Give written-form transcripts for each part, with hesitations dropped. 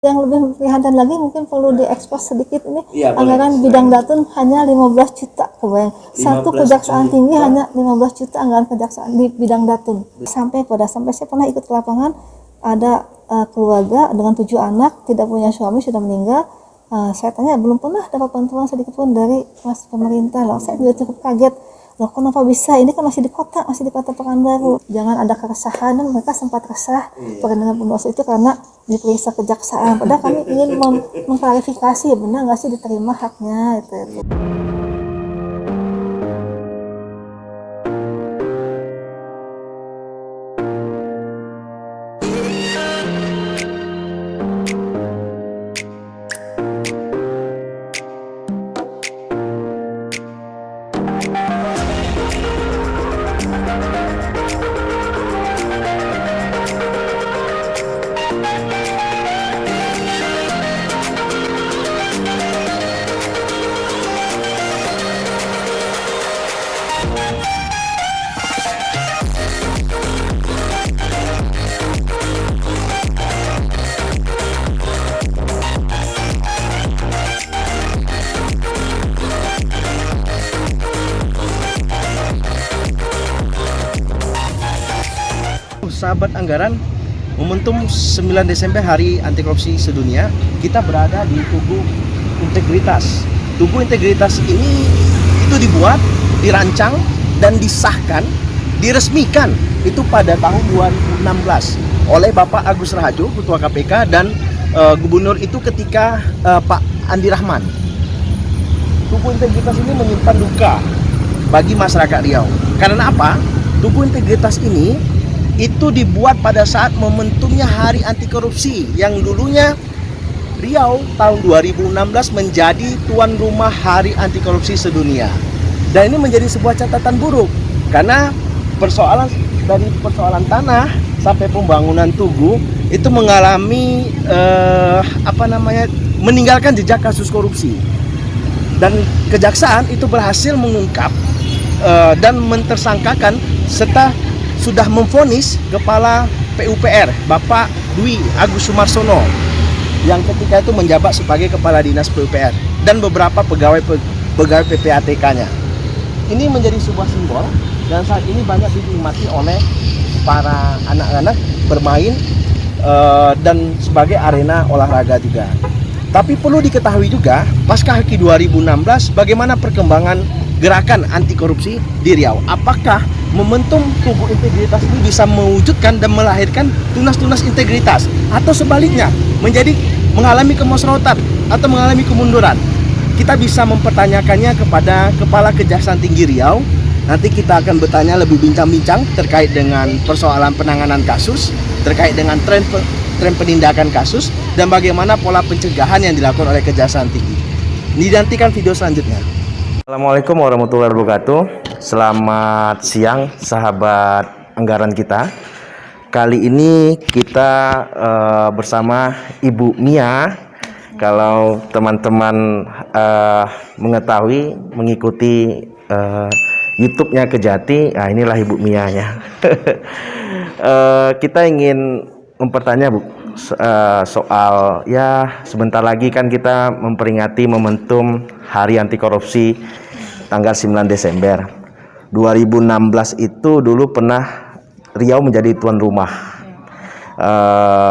Yang lebih memprihatinkan lagi mungkin perlu diekspos sedikit ini, ya, anggaran bidang datun hanya 15 juta, kebayang. Satu kejaksaan tinggi hanya 15 juta anggaran kejaksaan di bidang datun. Sampai saya pernah ikut ke lapangan, ada keluarga dengan 7 anak, tidak punya suami, sudah meninggal. Saya tanya, belum pernah dapat bantuan sedikit pun dari mas pemerintah. Loh, saya juga cukup kaget. Loh, kenapa bisa? Ini kan masih di kota Pekanbaru. Jangan ada keresahan, dan mereka sempat resah dengan pendosa itu karena diperiksa kejaksaan. Padahal kami ingin mengklarifikasi, benar nggak sih diterima haknya itu. Sahabat Anggaran, momentum 9 Desember Hari Anti Korupsi Sedunia, kita berada di Tugu Integritas. Tugu Integritas ini itu dibuat, dirancang, dan disahkan, diresmikan itu pada tahun 2016 oleh Bapak Agus Raharjo, Ketua KPK, dan Gubernur itu ketika Pak Andi Rahman. Tugu Integritas ini menyimpan duka bagi masyarakat Riau. Karena apa? Tugu Integritas ini itu dibuat pada saat momentumnya Hari Anti Korupsi, yang dulunya Riau tahun 2016 menjadi tuan rumah Hari Anti Korupsi Sedunia. Dan ini menjadi sebuah catatan buruk karena dari persoalan tanah sampai pembangunan tugu itu mengalami meninggalkan jejak kasus korupsi. Dan kejaksaan itu berhasil mengungkap dan mentersangkakan serta sudah memvonis Kepala PUPR Bapak Dwi Agus Sumarsono yang ketika itu menjabat sebagai Kepala Dinas PUPR dan beberapa pegawai PPATK-nya. Ini menjadi sebuah simbol dan saat ini banyak dinikmati oleh para anak-anak bermain dan sebagai arena olahraga juga. Tapi perlu diketahui juga, pasca HAKI 2016, bagaimana perkembangan gerakan anti korupsi di Riau. Apakah momentum Tugu Integritas ini bisa mewujudkan dan melahirkan tunas-tunas integritas, atau sebaliknya mengalami kemosrotan atau mengalami kemunduran? Kita bisa mempertanyakannya kepada Kepala Kejaksaan Tinggi Riau. Nanti kita akan bertanya lebih bincang-bincang terkait dengan persoalan penanganan kasus, terkait dengan tren penindakan kasus, dan bagaimana pola pencegahan yang dilakukan oleh Kejaksaan Tinggi. Dinantikan video selanjutnya. Assalamualaikum warahmatullahi wabarakatuh. Selamat siang sahabat anggaran kita. Kali ini kita bersama Ibu Mia. Kalau teman-teman mengetahui, mengikuti YouTube-nya Kejati, nah inilah Ibu Mia-nya. Kita ingin mempertanya Bu, soal ya sebentar lagi kan kita memperingati momentum Hari Anti Korupsi tanggal 9 Desember 2016 itu dulu pernah Riau menjadi tuan rumah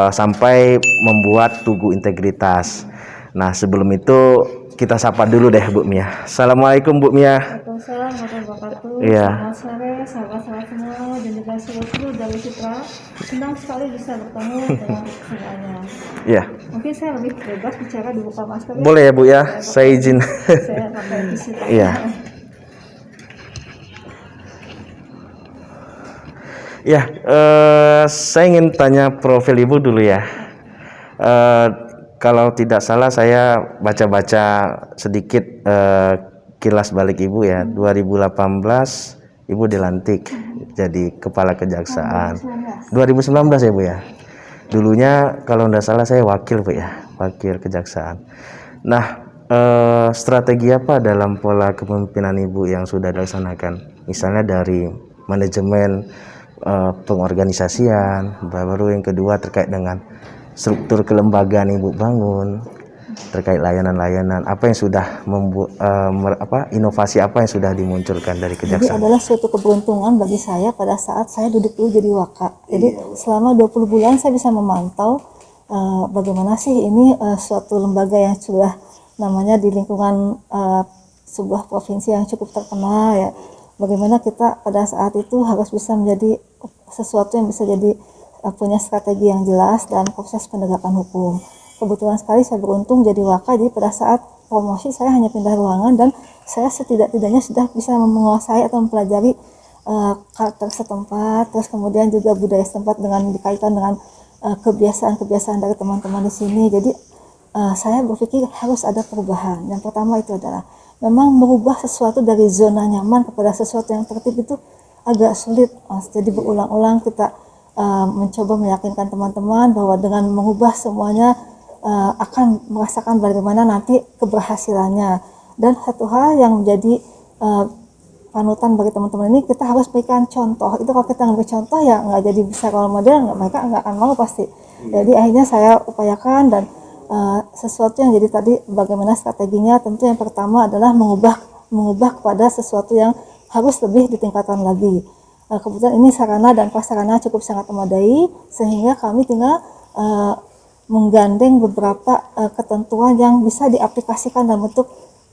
sampai membuat Tugu Integritas. Nah sebelum itu kita sapa dulu deh Bu Mia. Assalamualaikum Bu Mia. Waalaikumsalam warahmatullahi wabarakatuh. Iya. Selamat sore sahabat-sahabat semua dan juga seluruh dari Citra. Senang sekali bisa bertemu dengan semuanya. Iya. Mungkin saya lebih bebas bicara di buka masker. Boleh ya Bu ya, saya izin. Saya pakai di situ. Iya. Ya, saya ingin tanya profil Ibu dulu ya. Kalau tidak salah saya baca-baca sedikit kilas balik Ibu ya. 2018 Ibu dilantik jadi Kepala Kejaksaan. 2019 ya Bu ya. Dulunya kalau tidak salah saya wakil Bu ya, wakil Kejaksaan. Nah, strategi apa dalam pola kepemimpinan Ibu yang sudah dilaksanakan? Misalnya dari manajemen pengorganisasian, baru yang kedua terkait dengan struktur kelembagaan Ibu bangun terkait layanan-layanan, apa yang sudah inovasi apa yang sudah dimunculkan dari Jadi kejaksaan? adalah suatu keberuntungan bagi saya pada saat saya duduk dulu jadi waka. Jadi selama 20 bulan saya bisa memantau bagaimana sih ini suatu lembaga yang sudah namanya di lingkungan sebuah provinsi yang cukup terkenal ya. Bagaimana kita pada saat itu harus bisa menjadi sesuatu yang bisa jadi punya strategi yang jelas dalam proses penegakan hukum. Kebetulan sekali saya beruntung jadi waka, jadi pada saat promosi saya hanya pindah ruangan dan saya setidak-tidaknya sudah bisa menguasai atau mempelajari karakter setempat, terus kemudian juga budaya setempat dengan dikaitkan dengan kebiasaan-kebiasaan dari teman-teman di sini. Jadi saya berpikir harus ada perubahan. Yang pertama itu adalah memang merubah sesuatu dari zona nyaman kepada sesuatu yang tertib itu agak sulit, Mas. Jadi berulang-ulang kita mencoba meyakinkan teman-teman bahwa dengan mengubah semuanya akan merasakan bagaimana nanti keberhasilannya. Dan satu hal yang menjadi panutan bagi teman-teman ini, kita harus berikan contoh. Itu kalau kita nggak contoh ya nggak jadi bisa role model, mereka nggak akan mau pasti. Jadi akhirnya saya upayakan dan sesuatu yang jadi tadi bagaimana strateginya, tentu yang pertama adalah mengubah kepada sesuatu yang harus lebih ditingkatkan lagi. Kebetulan ini sarana dan prasarana cukup sangat memadai sehingga kami tinggal menggandeng beberapa ketentuan yang bisa diaplikasikan dalam bentuk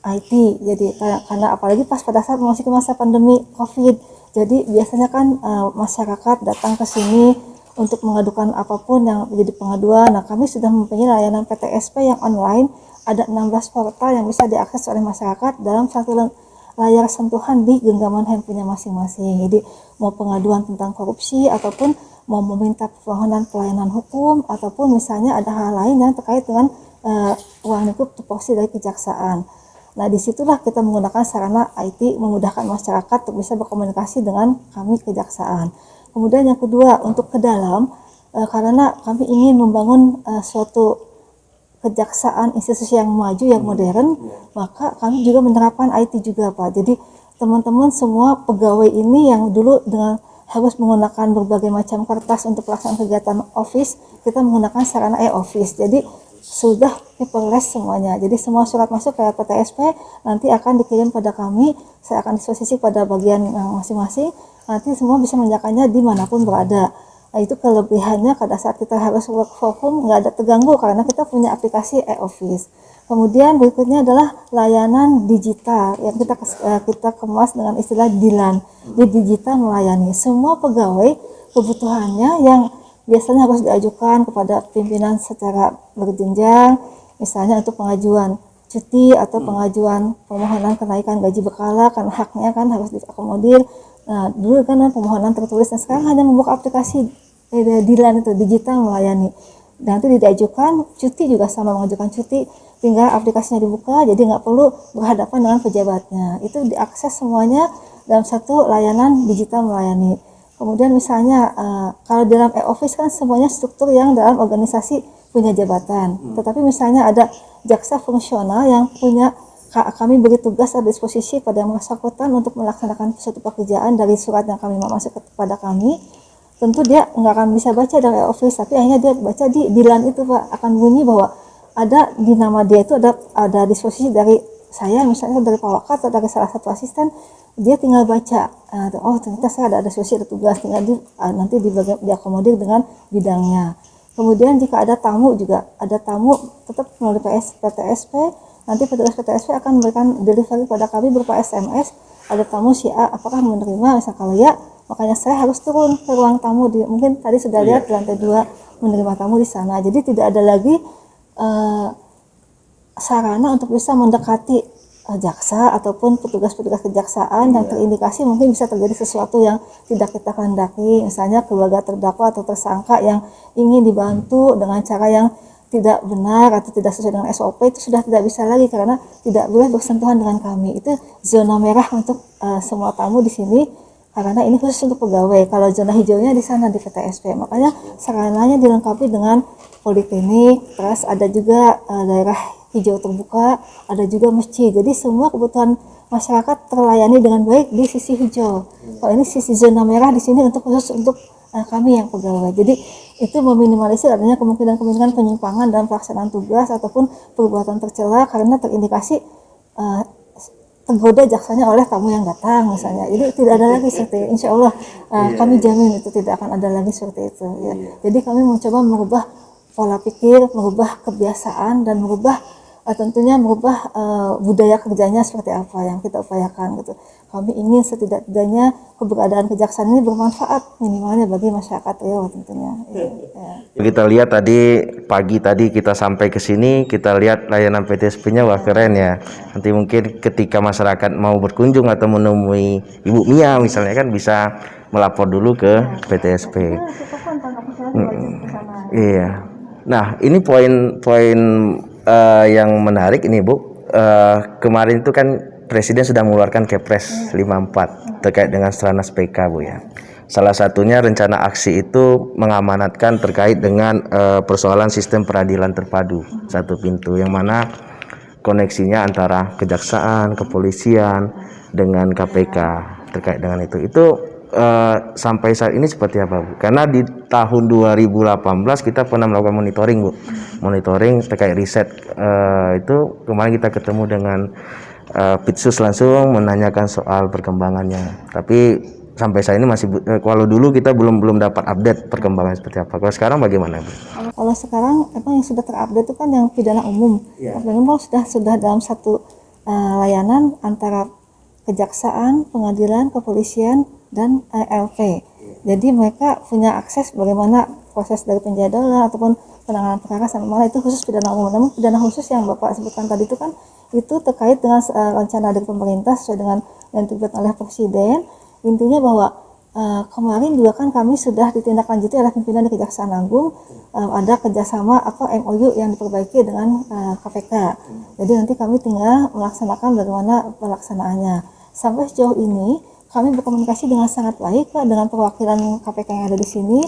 IT. Jadi karena apalagi pada saat memasuki masa pandemi COVID, jadi biasanya kan masyarakat datang ke sini untuk mengadukan apapun yang menjadi pengaduan. Nah, kami sudah mempunyai layanan PTSP yang online, ada 16 portal yang bisa diakses oleh masyarakat dalam satu layar sentuhan di genggaman handphonenya masing-masing. Jadi mau pengaduan tentang korupsi ataupun mau meminta permohonan pelayanan hukum ataupun misalnya ada hal lain yang terkait dengan uang lingkup tupoksi dari kejaksaan. Nah, disitulah kita menggunakan sarana IT memudahkan masyarakat untuk bisa berkomunikasi dengan kami kejaksaan. Kemudian yang kedua, untuk ke dalam, karena kami ingin membangun suatu kejaksaan institusi yang maju, yang modern, maka kami juga menerapkan IT juga, Pak. Jadi teman-teman semua pegawai ini yang dulu dengan harus menggunakan berbagai macam kertas untuk pelaksanaan kegiatan office, kita menggunakan sarana e-office. Jadi sudah paperless semuanya. Jadi semua surat masuk ke PTSP nanti akan dikirim pada kami, saya akan disposisi pada bagian masing-masing. Nanti semua bisa mengerjakannya dimanapun berada. Nah, itu kelebihannya pada saat kita harus work from home nggak ada terganggu karena kita punya aplikasi e-office. Kemudian berikutnya adalah layanan digital yang kita kemas dengan istilah DILAN. Di digital melayani semua pegawai kebutuhannya yang biasanya harus diajukan kepada pimpinan secara berjenjang, misalnya untuk pengajuan cuti atau pengajuan permohonan kenaikan gaji berkala karena haknya kan harus diakomodir. Nah, dulu kan permohonan tertulis, dan sekarang hanya membuka aplikasi DILAN itu, digital melayani. Nanti diajukan cuti juga sama, mengajukan cuti, tinggal aplikasinya dibuka, jadi nggak perlu berhadapan dengan pejabatnya. Itu diakses semuanya dalam satu layanan digital melayani. Kemudian misalnya kalau dalam e-office kan semuanya struktur yang dalam organisasi punya jabatan. Tetapi misalnya ada jaksa fungsional yang punya, kami beri tugas atau disposisi pada yang bersangkutan untuk melaksanakan suatu pekerjaan dari surat yang kami masuk kepada kami. Tentu dia nggak akan bisa baca dari office, tapi akhirnya dia baca di DILAN itu, Pak, akan bunyi bahwa ada di nama dia itu ada disposisi dari saya, misalnya dari Pak Waka atau dari salah satu asisten, dia tinggal baca. Oh ternyata saya ada disposisi, ada tugas, tinggal nanti diakomodir dengan bidangnya. Kemudian jika ada tamu juga, ada tamu tetap melalui PTSP. Nanti petugas PTSP akan memberikan delivery pada kami berupa SMS. Ada tamu si A, apakah menerima? Misal kalau ya, makanya saya harus turun ke ruang tamu. Mungkin tadi sudah lihat di lantai 2 menerima tamu di sana. Jadi tidak ada lagi sarana untuk bisa mendekati jaksa ataupun petugas-petugas kejaksaan yang terindikasi mungkin bisa terjadi sesuatu yang tidak kita kehendaki. Misalnya keluarga terdakwa atau tersangka yang ingin dibantu dengan cara yang tidak benar atau tidak sesuai dengan SOP, itu sudah tidak bisa lagi karena tidak boleh bersentuhan dengan kami. Itu zona merah untuk semua tamu di sini karena ini khusus untuk pegawai. Kalau zona hijaunya di sana di PTSP. Makanya sarananya dilengkapi dengan poliklinik, terus ada juga daerah hijau terbuka, ada juga masjid. Jadi semua kebutuhan masyarakat terlayani dengan baik di sisi hijau. Kalau ini sisi zona merah di sini untuk khusus untuk kami yang pegawai. Jadi itu meminimalisir adanya kemungkinan-kemungkinan penyimpangan dalam pelaksanaan tugas ataupun perbuatan tercela karena terindikasi tergoda jaksanya oleh tamu yang datang misalnya. Jadi tidak ada lagi seperti itu. Insya Allah kami jamin itu tidak akan ada lagi seperti itu. Ya. Jadi kami mencoba merubah pola pikir, merubah kebiasaan dan merubah tentunya merubah budaya kerjanya seperti apa yang kita upayakan gitu. Kami ingin setidak-tidaknya keberadaan kejaksaan ini bermanfaat minimalnya bagi masyarakat Riau tentunya. Kita lihat tadi pagi tadi kita sampai ke sini, kita lihat layanan PTSP-nya wah keren ya. Nanti mungkin ketika masyarakat mau berkunjung atau menemui Ibu Mia misalnya kan bisa melapor dulu ke PTSP. Iya. Nah, ini poin-poin yang menarik ini Bu. Kemarin itu kan Presiden sudah mengeluarkan Kepres 54 terkait dengan Stranas PK Bu ya. Salah satunya rencana aksi itu mengamanatkan terkait dengan persoalan sistem peradilan terpadu satu pintu, yang mana koneksinya antara kejaksaan, kepolisian dengan KPK terkait dengan itu. Sampai saat ini seperti apa Bu? Karena di tahun 2018 kita pernah melakukan monitoring Bu, monitoring terkait riset itu kemarin kita ketemu dengan Pitsus langsung menanyakan soal perkembangannya. Tapi sampai saat ini masih kalau dulu kita belum dapat update perkembangan seperti apa. Kalau sekarang bagaimana Bu? Kalau sekarang yang sudah terupdate itu kan yang pidana umum. Pidana umum sudah dalam satu layanan antara kejaksaan, pengadilan, kepolisian dan LP. Jadi mereka punya akses bagaimana proses dari penjadwalan ataupun penanganan perkara sampai mana itu khusus pidana umum. Namun pidana khusus yang Bapak sebutkan tadi itu kan itu terkait dengan rencana dari pemerintah sesuai dengan yang dibuat oleh Presiden. Intinya bahwa kemarin juga kan kami sudah ditindaklanjuti oleh pimpinan di Kejaksaan Agung, ada kerjasama MOU yang diperbaiki dengan KPK. Jadi nanti kami tinggal melaksanakan bagaimana pelaksanaannya. Sampai sejauh ini kami berkomunikasi dengan sangat baik Pak dengan perwakilan KPK yang ada di sini.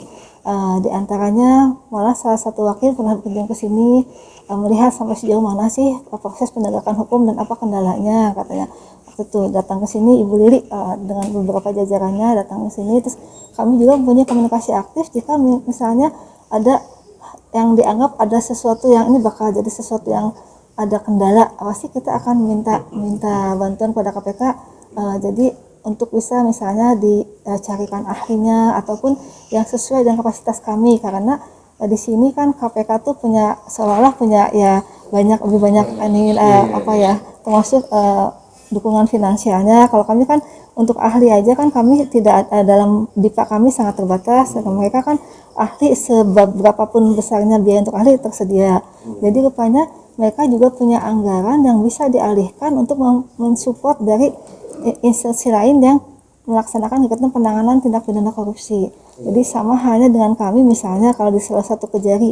Di antaranya malah salah satu wakil pernah berkunjung ke sini melihat sampai sejauh mana sih proses penegakan hukum dan apa kendalanya katanya. Waktu itu datang ke sini Ibu Lili dengan beberapa jajarannya datang ke sini, terus kami juga mempunyai komunikasi aktif jika misalnya ada yang dianggap ada sesuatu yang ini bakal jadi sesuatu yang ada kendala, pasti kita akan minta bantuan kepada KPK. Jadi untuk bisa misalnya dicarikan ahlinya ataupun yang sesuai dengan kapasitas kami, karena di sini kan KPK tuh seolah-olah punya ya lebih banyak ini termasuk dukungan finansialnya. Kalau kami kan untuk ahli aja kan kami tidak dalam DIPA kami sangat terbatas, dan mereka kan ahli seberapapun besarnya biaya untuk ahli tersedia. Jadi rupanya mereka juga punya anggaran yang bisa dialihkan untuk mensupport dari instansi lain yang melaksanakan kegiatan penanganan tindak pidana korupsi. Jadi sama halnya dengan kami, misalnya kalau di salah satu kejari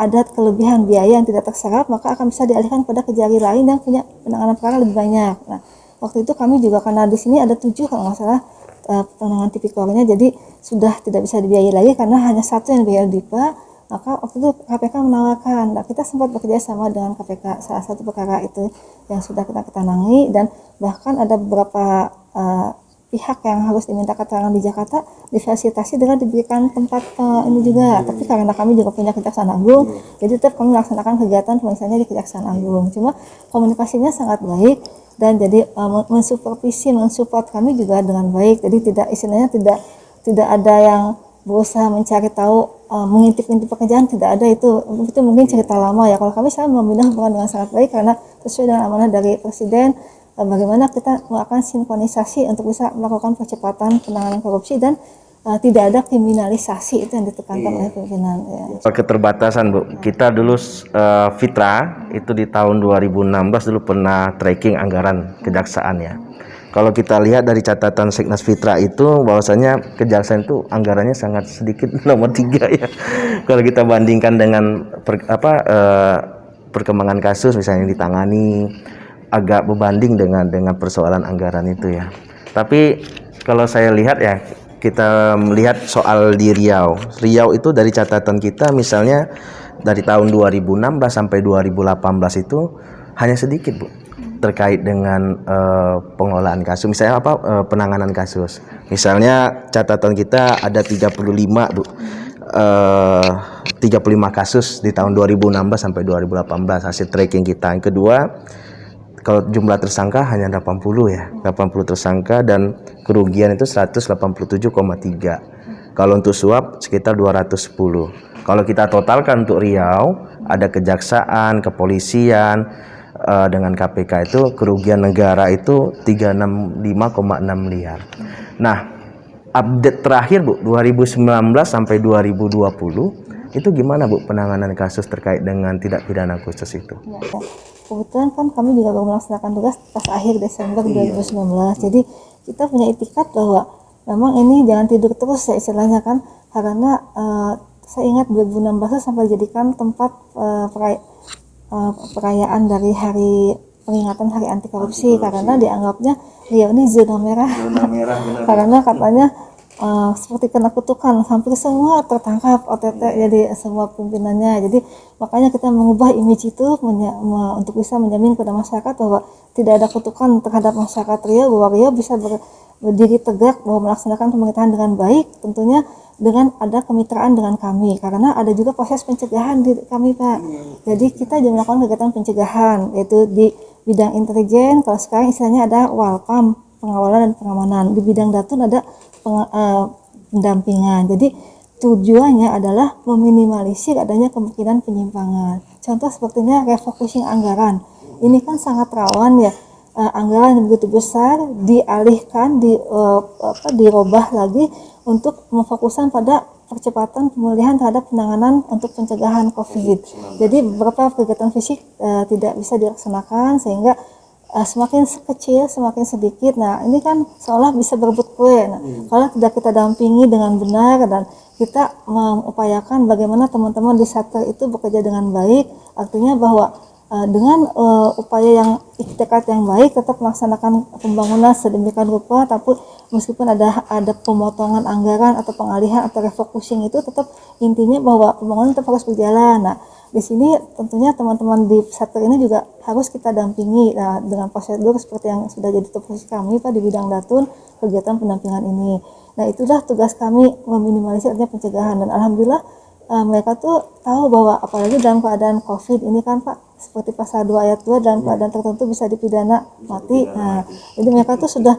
ada kelebihan biaya yang tidak terserap, maka akan bisa dialihkan pada kejari lain yang punya penanganan perkara lebih banyak. Nah, waktu itu kami juga karena di sini ada 7 kalau nggak salah penanganan tipikornya, jadi sudah tidak bisa dibiayai lagi karena hanya satu yang dibiayai DIPA. Maka waktu itu KPK menawarkan, nah kita sempat bekerja sama dengan KPK salah satu perkara itu yang sudah kita tangani, dan bahkan ada beberapa pihak yang harus diminta keterangan di Jakarta difasilitasi dengan diberikan tempat ini juga. Tapi karena kami juga punya Kejaksaan Agung, jadi tetap kami melaksanakan kegiatan misalnya di Kejaksaan Agung. Cuma komunikasinya sangat baik dan jadi mensupport kami juga dengan baik. Jadi tidak ada yang berusaha mencari tahu mengintip-intip pekerjaan, tidak ada. Itu mungkin cerita lama ya. Kalau kami selalu membina hubungan dengan sangat baik karena sesuai dengan amanah dari Presiden, bagaimana kita melakukan sinkronisasi untuk bisa melakukan percepatan penanganan korupsi dan tidak ada kriminalisasi, itu yang ditekankan oleh pimpinan. Ya. Keterbatasan Bu, kita dulu Fitra itu di tahun 2016 dulu pernah tracking anggaran kejaksaan ya. Kalau kita lihat dari catatan Seknas Fitra itu bahwasanya kejaksaan itu anggarannya sangat sedikit, nomor 3 ya. Kalau kita bandingkan dengan perkembangan kasus misalnya yang ditangani, agak berbanding dengan persoalan anggaran itu ya. Tapi kalau saya lihat ya, kita melihat soal di Riau itu dari catatan kita misalnya dari tahun 2016 sampai 2018 itu hanya sedikit Bu terkait dengan pengelolaan kasus, misalnya penanganan kasus. Misalnya catatan kita ada 35 Bu 35 kasus di tahun 2016 sampai 2018 hasil tracking kita. Yang kedua, kalau jumlah tersangka hanya 80 ya, 80 tersangka dan kerugian itu 187,3. Kalau untuk suap sekitar 210. Kalau kita totalkan untuk Riau, ada kejaksaan, kepolisian, dengan KPK itu kerugian negara itu 365,6 miliar. Nah, update terakhir Bu, 2019 sampai 2020, itu gimana Bu penanganan kasus terkait dengan tindak pidana khusus itu? Ya. Kebetulan kan kami juga baru melaksanakan tugas pas akhir Desember 2019. Jadi kita punya itikat bahwa memang ini jangan tidur terus ya istilahnya kan, karena saya ingat 2016 sampai dijadikan tempat perayaan dari hari peringatan Hari Anti Korupsi karena dianggapnya Riau ini zona merah. Karena katanya seperti kena kutukan, hampir semua tertangkap OTT, jadi semua pimpinannya. Jadi makanya kita mengubah image itu untuk bisa menjamin kepada masyarakat bahwa tidak ada kutukan terhadap masyarakat Riau, bahwa Riau bisa berdiri tegak, bahwa melaksanakan pemerintahan dengan baik, tentunya dengan ada kemitraan dengan kami, karena ada juga proses pencegahan di kami Pak. Jadi kita juga melakukan kegiatan pencegahan, yaitu di bidang intelijen. Kalau sekarang istilahnya ada Walpam, pengawalan dan pengamanan. Di bidang Datun ada pendampingan. Jadi tujuannya adalah meminimalisir adanya kemungkinan penyimpangan. Contoh sepertinya refocusing anggaran. Ini kan sangat rawan ya, anggaran yang begitu besar dialihkan, dirubah lagi untuk memfokuskan pada percepatan pemulihan terhadap penanganan untuk pencegahan COVID. Jadi beberapa kegiatan fisik tidak bisa dilaksanakan sehingga semakin kecil, semakin sedikit. Nah, ini kan seolah bisa berebut kue. Nah, kalau tidak kita dampingi dengan benar dan kita mengupayakan bagaimana teman-teman di Satker itu bekerja dengan baik, artinya bahwa dengan upaya yang itikat yang baik tetap melaksanakan pembangunan sedemikian rupa, tapi meskipun ada pemotongan anggaran atau pengalihan atau refocusing, itu tetap intinya bahwa pembangunan tetap harus berjalan. Nah, di sini tentunya teman-teman di Satker ini juga harus kita dampingi dengan prosedur seperti yang sudah jadi tupoksi kami Pak di bidang Datun, kegiatan pendampingan ini. Nah, itulah tugas kami, meminimalisir adanya pencegahan, dan alhamdulillah mereka tuh tahu bahwa apalagi dalam keadaan COVID ini kan Pak, seperti pasal 2 ayat 2 dalam keadaan tertentu bisa dipidana mati. Nah, jadi mereka tuh sudah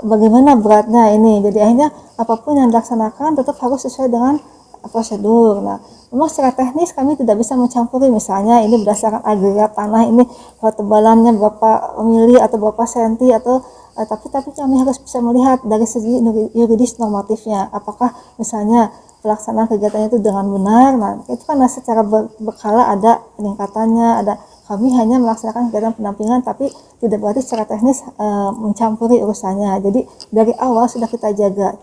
bagaimana beratnya ini. Jadi akhirnya apapun yang dilaksanakan tetap harus sesuai dengan prosedur. Nah, memang secara teknis kami tidak bisa mencampuri, misalnya ini berdasarkan agregat tanah ini ketebalannya berapa mili atau berapa senti atau tapi kami harus bisa melihat dari segi yuridis normatifnya, apakah misalnya pelaksanaan kegiatannya itu dengan benar. Nah, itu kan secara berkala ada peningkatannya, ada, kami hanya melaksanakan kegiatan pendampingan tapi tidak berarti secara teknis mencampuri urusannya. Jadi dari awal sudah kita jaga.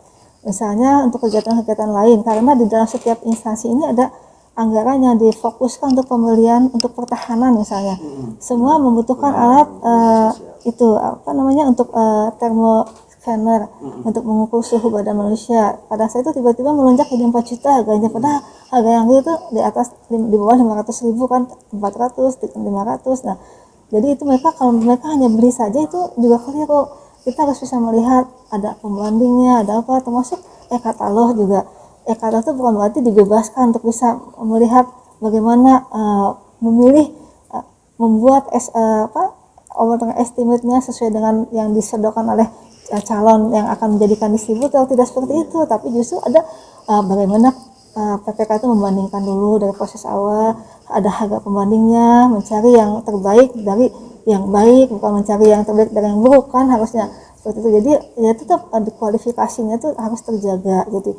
Misalnya untuk kegiatan-kegiatan lain, karena di dalam setiap instansi ini ada anggaran yang difokuskan untuk pembelian untuk pertahanan misalnya. Semua membutuhkan alat untuk thermo scanner untuk mengukur suhu badan manusia. Pada saat itu tiba-tiba melonjak jadi 4 juta harganya, padahal harga yang itu di bawah 500.000 kan, 400, 500. Nah, jadi itu kalau mereka hanya beli saja itu juga keliru. Kita harus bisa melihat ada pembandingnya, ada apa, termasuk e-katalog juga. E-katalog itu bukan berarti dibebaskan untuk bisa melihat bagaimana memilih, membuat estimate-nya sesuai dengan yang disodorkan oleh calon yang akan menjadikan distributor. Tidak seperti itu, tapi justru ada bagaimana PPK itu membandingkan dulu dari proses awal, ada harga pembandingnya, mencari yang terbaik dari yang baik, bukan mencari yang terbaik dari yang buruk kan harusnya seperti itu. Jadi ya tetap kualifikasinya tuh harus terjaga. Jadi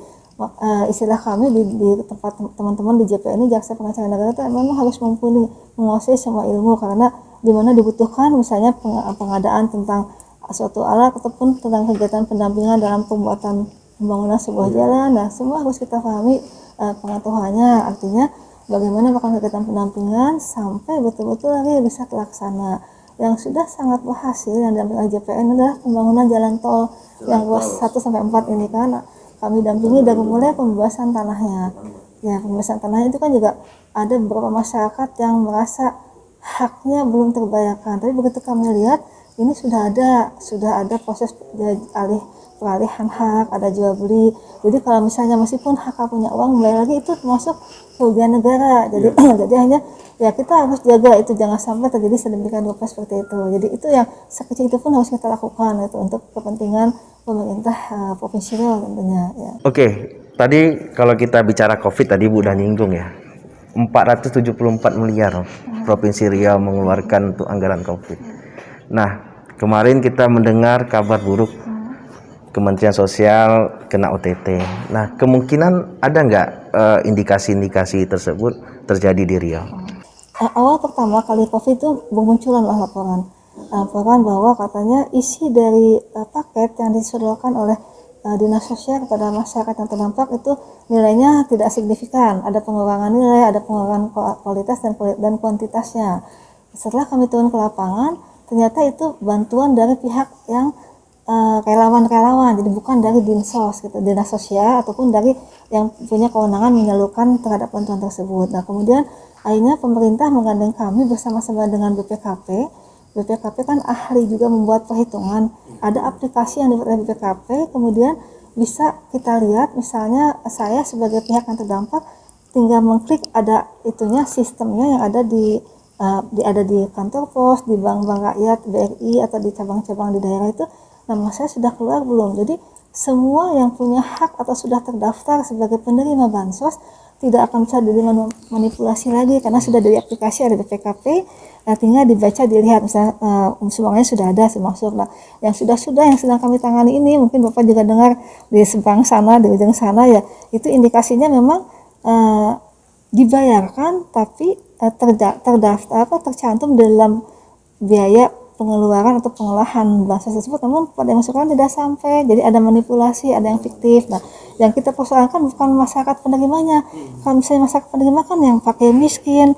istilah kami di tempat teman-teman di JPN ini, Jaksa Pengacara Negara, itu memang harus mumpuni menguasai semua ilmu, karena di mana dibutuhkan misalnya pengadaan tentang suatu alat ataupun tentang kegiatan pendampingan dalam pembuatan pembangunan sebuah jalan. Nah, semua harus kita pahami pengetahuannya, artinya bagaimana melakukan kegiatan pendampingan sampai betul-betul lagi bisa terlaksana. Yang sudah sangat berhasil yang dalam JPN adalah pembangunan jalan tol yang ruas 1-4 ini kan kami dampingi dari mulai pembebasan tanahnya. Ya, pembebasan tanahnya itu kan juga ada beberapa masyarakat yang merasa haknya belum terbayarkan, tapi begitu kami lihat ini sudah ada proses alih peralihan hak, ada jual beli. Jadi kalau misalnya meskipun hak punya uang kembali lagi itu termasuk kerugian negara. Jadi jadi hanya ya kita harus jaga itu jangan sampai terjadi sedemikian rupa seperti itu. Jadi itu yang sekecil itu pun harus kita lakukan itu untuk kepentingan pemerintah provinsi Riau tentunya ya. Oke, tadi kalau kita bicara COVID tadi Bu udah nyinggung ya. 474 miliar Provinsi Riau mengeluarkan untuk anggaran COVID. Nah, kemarin kita mendengar kabar buruk Kementerian Sosial kena OTT. Nah, kemungkinan ada nggak indikasi-indikasi tersebut terjadi di Riau? Awal pertama kali COVID itu bermunculan laporan bahwa katanya isi dari paket yang disodorkan oleh Dinas Sosial kepada masyarakat yang terdampak itu nilainya tidak signifikan, ada pengurangan nilai, ada pengurangan kualitas dan kuantitasnya. Setelah kami turun ke lapangan, ternyata itu bantuan dari pihak yang relawan-relawan, jadi bukan dari Dinsos gitu, Dinas Sosial ataupun dari yang punya kewenangan menyalurkan terhadap bantuan tersebut. Nah kemudian akhirnya pemerintah menggandeng kami bersama-sama dengan BPKP. BPKP kan ahli juga membuat perhitungan. Ada aplikasi yang dibuat oleh BPKP, kemudian bisa kita lihat misalnya saya sebagai pihak yang terdampak tinggal mengklik ada itunya sistemnya yang ada di kantor pos, di bank-bank rakyat, BRI atau di cabang-cabang di daerah itu nama saya sudah keluar belum. Jadi semua yang punya hak atau sudah terdaftar sebagai penerima bansos tidak akan bisa dimanipulasi lagi karena sudah dari aplikasi ada BPKP. Nah, tinggal dibaca dilihat misalnya sumbangannya sudah ada masuk. Nah, yang sudah yang sedang kami tangani ini mungkin Bapak juga dengar di seberang sana, di ujung sana ya, itu indikasinya memang dibayarkan tapi terdaftar tercantum dalam biaya pengeluaran atau pengolahan bansos tersebut, namun pada yang masukkan tidak sampai. Jadi ada manipulasi, ada yang fiktif. Nah, yang kita persoalkan bukan masyarakat penerimanya. Kalau misalnya masyarakat penerima kan yang pakai miskin,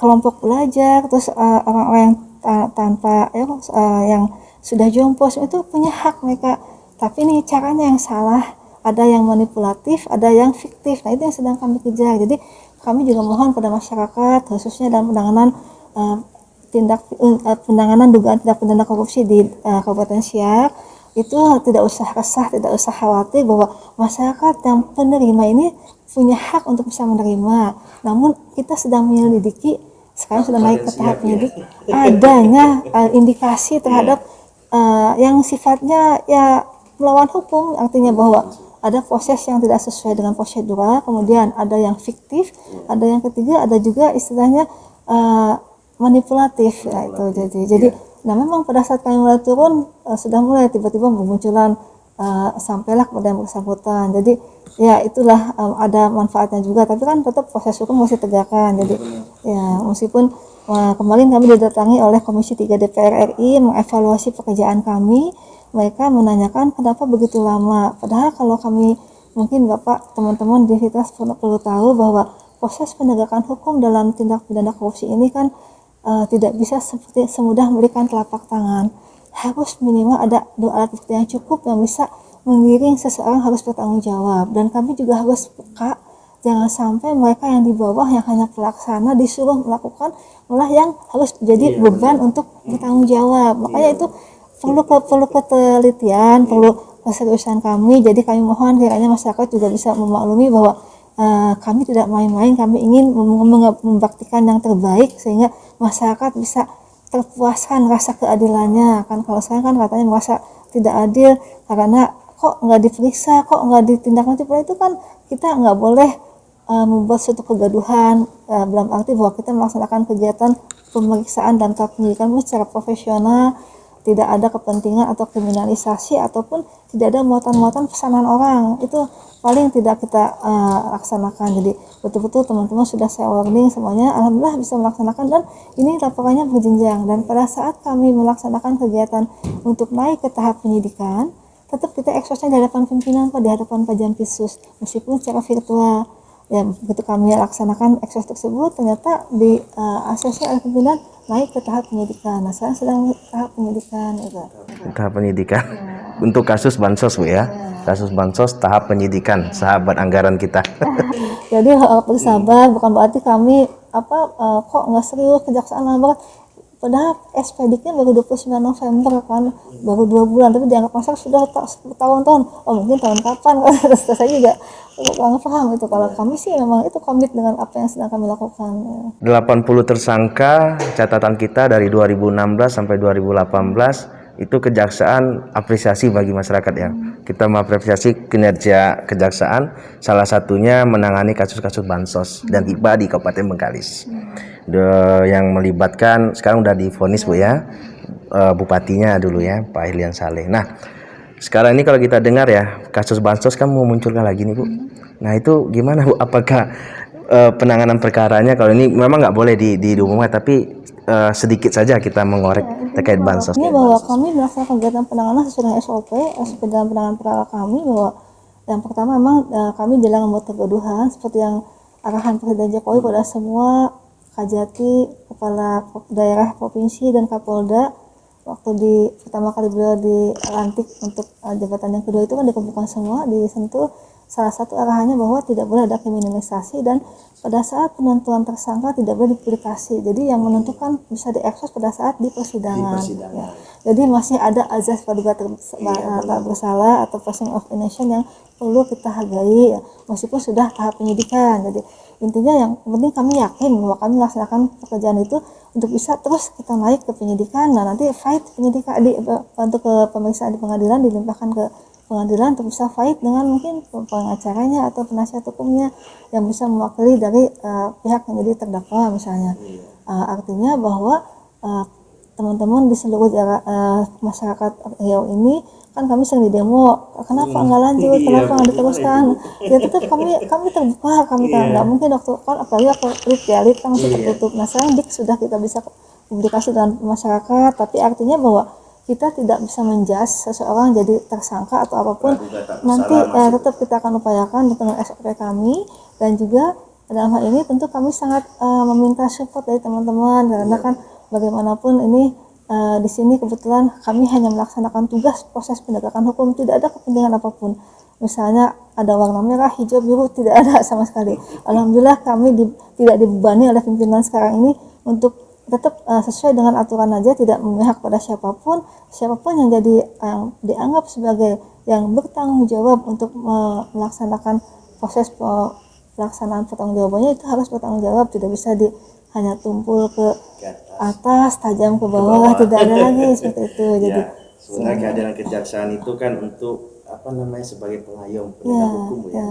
kelompok belajar, terus orang-orang yang tanpa yang sudah jompos itu punya hak mereka. Tapi ini caranya yang salah, ada yang manipulatif, ada yang fiktif. Nah itu yang sedang kami kejar. Jadi kami juga mohon pada masyarakat khususnya dalam penanganan penanganan dugaan tindak pidana korupsi di Kabupaten Siak itu tidak usah resah, tidak usah khawatir bahwa masyarakat yang penerima ini punya hak untuk bisa menerima. Namun kita sedang menyelidiki, sekarang sudah naik ke tahap penyidik, adanya indikasi terhadap yang sifatnya ya melawan hukum, artinya bahwa ada proses yang tidak sesuai dengan prosedural, kemudian ada yang fiktif, ada yang ketiga ada juga istilahnya manipulatif ya itu. Jadi nah memang pada saat kami mulai turun sudah mulai tiba-tiba bermunculan sampailah kepada yang bersangkutan. Jadi ya itulah ada manfaatnya juga, tapi kan tetap proses hukum masih tegakkan. Jadi ya meskipun kemarin kami didatangi oleh Komisi 3 DPR RI mengevaluasi pekerjaan kami, mereka menanyakan kenapa begitu lama. Padahal kalau kami mungkin Bapak teman-teman di Fitas perlu tahu bahwa proses penegakan hukum dalam tindak pidana korupsi ini kan tidak bisa seperti semudah memberikan telapak tangan. Harus minimal ada 2 alat bukti yang cukup yang bisa mengiring seseorang harus bertanggung jawab. Dan kami juga harus peka, jangan sampai mereka yang di bawah yang hanya pelaksana disuruh melakukan malah yang harus jadi beban untuk bertanggung jawab. Makanya itu perlu ketelitian, perlu keseriusan kami. Jadi kami mohon kiranya masyarakat juga bisa memaklumi bahwa kami tidak main-main, kami ingin membaktikan yang terbaik sehingga masyarakat bisa terpuaskan rasa keadilannya. Kan kalau sekarang kan katanya merasa tidak adil karena kok nggak diperiksa, kok nggak ditindak lanjut, itu kan kita nggak boleh membuat suatu kegaduhan dalam arti bahwa kita melaksanakan kegiatan pemeriksaan dan penyidikan secara profesional, tidak ada kepentingan atau kriminalisasi ataupun tidak ada muatan-muatan pesanan orang. Itu paling tidak kita laksanakan. Jadi betul-betul teman-teman sudah saya warning semuanya, alhamdulillah bisa melaksanakan dan ini laporannya berjenjang. Dan pada saat kami melaksanakan kegiatan untuk naik ke tahap penyidikan, tetap kita eksosnya di hadapan pimpinan, di hadapan Pak Jampisus, meskipun secara virtual. Ya begitu kami laksanakan eksos tersebut, ternyata di ACC oleh pimpinan naik ke tahap penyidikan. Nah sekarang sedang tahap penyidikan gitu. Tahap penyidikan untuk kasus bansos Bu ya. Kasus bansos tahap penyidikan, sahabat anggaran kita. Jadi bersabar, bukan berarti kami kok nggak serius kejaksaan banget. padahal ekspediknya baru 29 November kan, baru 2 bulan, tapi dianggap masyarakat sudah bertahun-tahun. Oh mungkin tahun kapan kan? Terus saya juga kurang paham itu. Kalau kami sih memang itu komit dengan apa yang sedang kami lakukan. 80 tersangka catatan kita dari 2016 sampai 2018 itu kejaksaan apresiasi bagi masyarakat ya. Kita mengapresiasi kinerja kejaksaan, salah satunya menangani kasus-kasus bansos dan hibah di Kabupaten Bengkalis. Yang melibatkan sekarang udah divonis Bu ya, bupatinya dulu ya, Pak Ilian Saleh. Nah, sekarang ini kalau kita dengar ya, kasus bansos kan mau munculkan lagi nih Bu. Nah itu gimana Bu? Apakah penanganan perkaranya, kalau ini memang nggak boleh diumumkan, tapi sedikit saja kita mengorek terkait bansos. Ini bahwa kami melaksanakan kegiatan penanganan sesuai dengan SOP dalam penanganan perkara kami, bahwa yang pertama memang kami dalam membuat kegaduhan seperti yang arahan Presiden Jokowi pada semua Kajati, kepala daerah provinsi dan Kapolda waktu pertama kali beliau dilantik untuk jabatan yang kedua itu kan dikumpulkan semua, disentuh. Salah satu arahannya bahwa tidak boleh ada kriminalisasi dan pada saat penentuan tersangka tidak boleh dipublikasi. Jadi yang menentukan bisa diekspos pada saat di persidangan. Ya. Jadi masih ada azas praduga tak bersalah atau presumption of innocence yang perlu kita hargai ya, meskipun sudah tahap penyidikan. Jadi intinya yang penting kami yakin bahwa kami melaksanakan pekerjaan itu untuk bisa terus kita naik ke penyidikan. Nah nanti fight penyidikan untuk ke pemeriksaan di pengadilan dilimpahkan ke pengadilan untuk bisa fight dengan mungkin pengacaranya atau penasihat hukumnya yang bisa mewakili dari pihak yang jadi terdakwa misalnya. Artinya bahwa teman-teman di seluruh masyarakat Riau ini kan kami sering di demo, kenapa nggak lanjut, kenapa nggak diteruskan? Ya tetap kami terbuka, kami nggak mungkin waktu kan apalagi waktu lihat kan masih tertutup. Nah sekarang sudah kita bisa publikasi dengan masyarakat, tapi artinya bahwa kita tidak bisa menjas seseorang jadi tersangka atau apapun. Nanti tetap kita akan upayakan dengan SOP kami, dan juga dalam hal ini tentu kami sangat meminta support dari teman-teman karena kan bagaimanapun ini di sini kebetulan kami hanya melaksanakan tugas proses penegakan hukum, tidak ada kepentingan apapun. Misalnya ada warna merah, hijau, biru, tidak ada sama sekali. Alhamdulillah kami tidak dibebani oleh pimpinan sekarang ini untuk tetap sesuai dengan aturan aja, tidak memihak pada siapapun yang jadi yang dianggap sebagai yang bertanggung jawab untuk melaksanakan proses pelaksanaan pertanggungjawabannya itu harus bertanggung jawab, tidak bisa hanya tumpul ke atas, tajam ke bawah, tidak ada lagi seperti itu. Jadi sebenarnya kehadiran kejaksaan itu kan untuk sebagai pengayom penegak hukum ya.